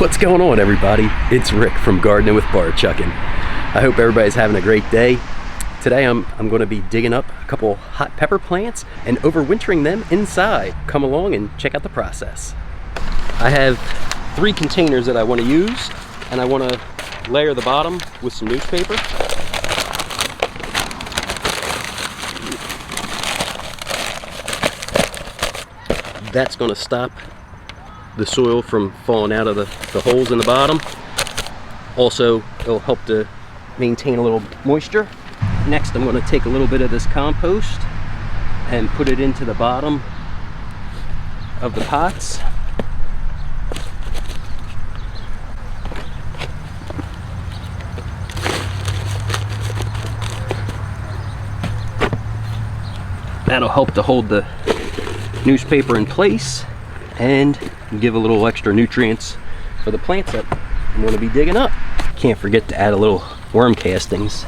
What's going on, everybody? It's Rick from Gardening with Barchuckin. I hope everybody's having a great day. Today I'm going to be digging up a couple hot pepper plants and overwintering them inside. Come along and check out the process. I have 3 containers that I want to use, and I want to layer the bottom with some newspaper. That's going to stop the soil from falling out of the holes in the bottom. Also, it'll help to maintain a little moisture. Next, I'm going to take a little bit of this compost and put it into the bottom of the pots. That'll help to hold the newspaper in place and give a little extra nutrients for the plants that I'm going to be digging up. Can't forget to add a little worm castings.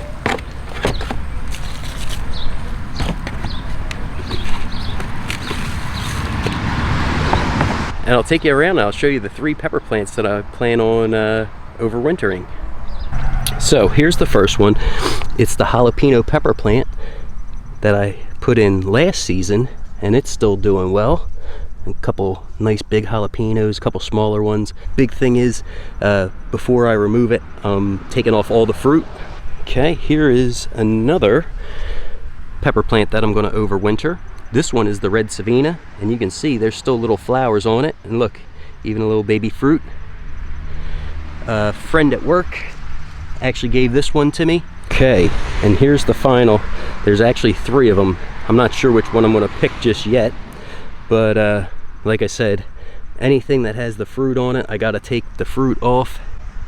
And I'll take you around and I'll show you the 3 pepper plants that I plan on overwintering. So here's the first one. It's the jalapeno pepper plant that I put in last season, and it's still doing well. A couple nice big jalapenos, a couple smaller ones. Big thing is, before I remove it, I'm taking off all the fruit. Okay, here is another pepper plant that I'm going to overwinter. This one is the red Savina, and you can see there's still little flowers on it, and look, even a little baby fruit. A friend at work actually gave this one to me. Okay, and here's the final. There's actually 3 of them. I'm not sure which one I'm going to pick just yet, but like I said, anything that has the fruit on it, I got to take the fruit off,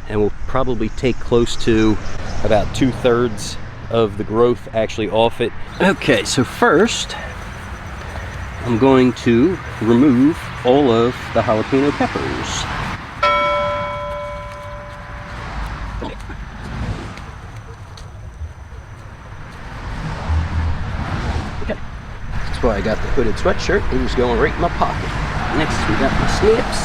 and we'll probably take close to about 2/3 of the growth actually off it. Okay, so first I'm going to remove all of the jalapeno peppers. Okay, that's why I got the hooded sweatshirt. It was going right in my pocket. Next, we got my snips.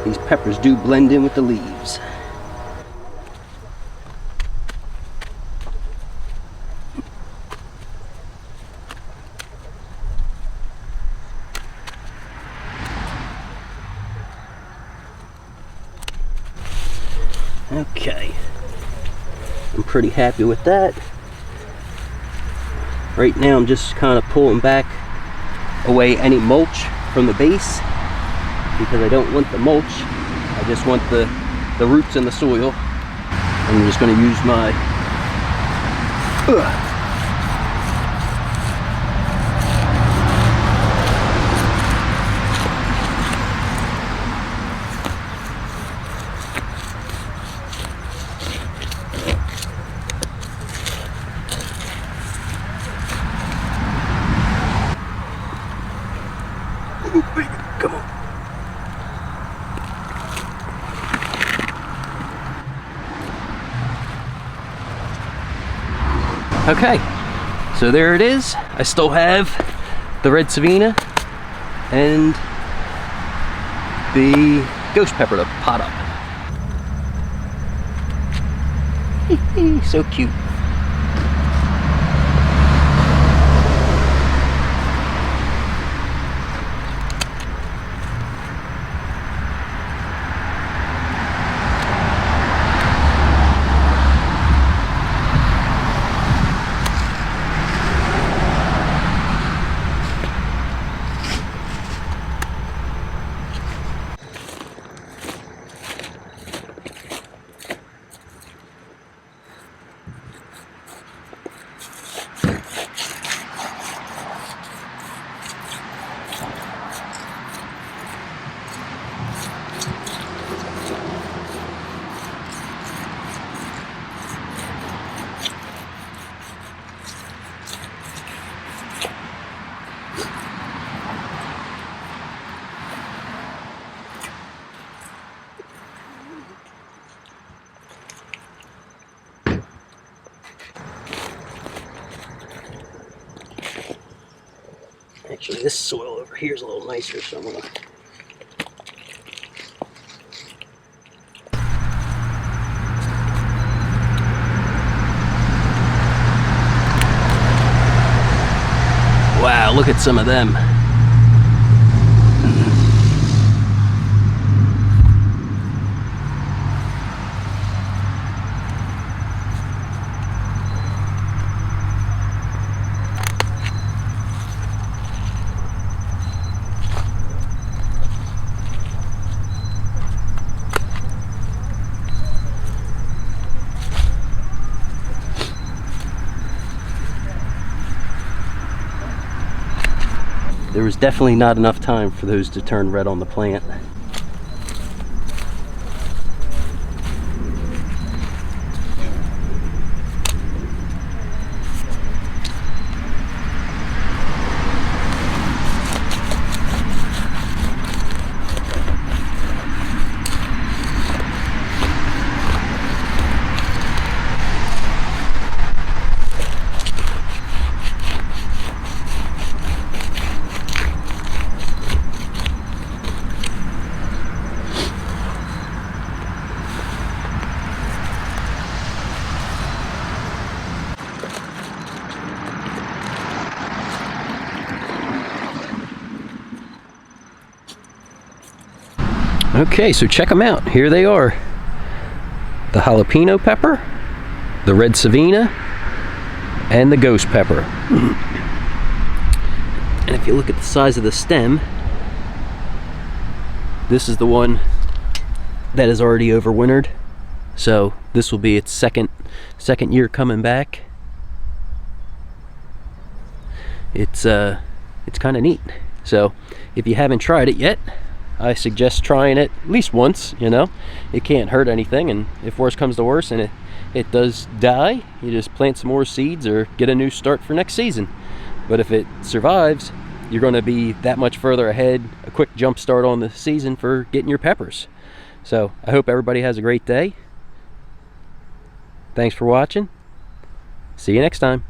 These peppers do blend in with the leaves. Okay, I'm pretty happy with that. Right now I'm just kind of pulling back away any mulch from the base, because I don't want the mulch. I just want the roots in the soil. I'm just going to use my come on. Okay, so there it is. I still have the red Savina and the ghost pepper to pot up. So cute. Actually, this soil over here is a little nicer, so I'm gonna. Wow, look at some of them. There was definitely not enough time for those to turn red on the plant. Okay, so check them out. Here they are. The jalapeno pepper, the red Savina, and the ghost pepper. And if you look at the size of the stem, this is the one that is already overwintered. So this will be its second year coming back. It's kind of neat. So if you haven't tried it yet, I suggest trying it at least once. You know, it can't hurt anything, and if worse comes to worse and it does die, you just plant some more seeds or get a new start for next season. But if it survives, you're going to be that much further ahead, a quick jump start on the season for getting your peppers. So I hope everybody has a great day. Thanks for watching. See you next time.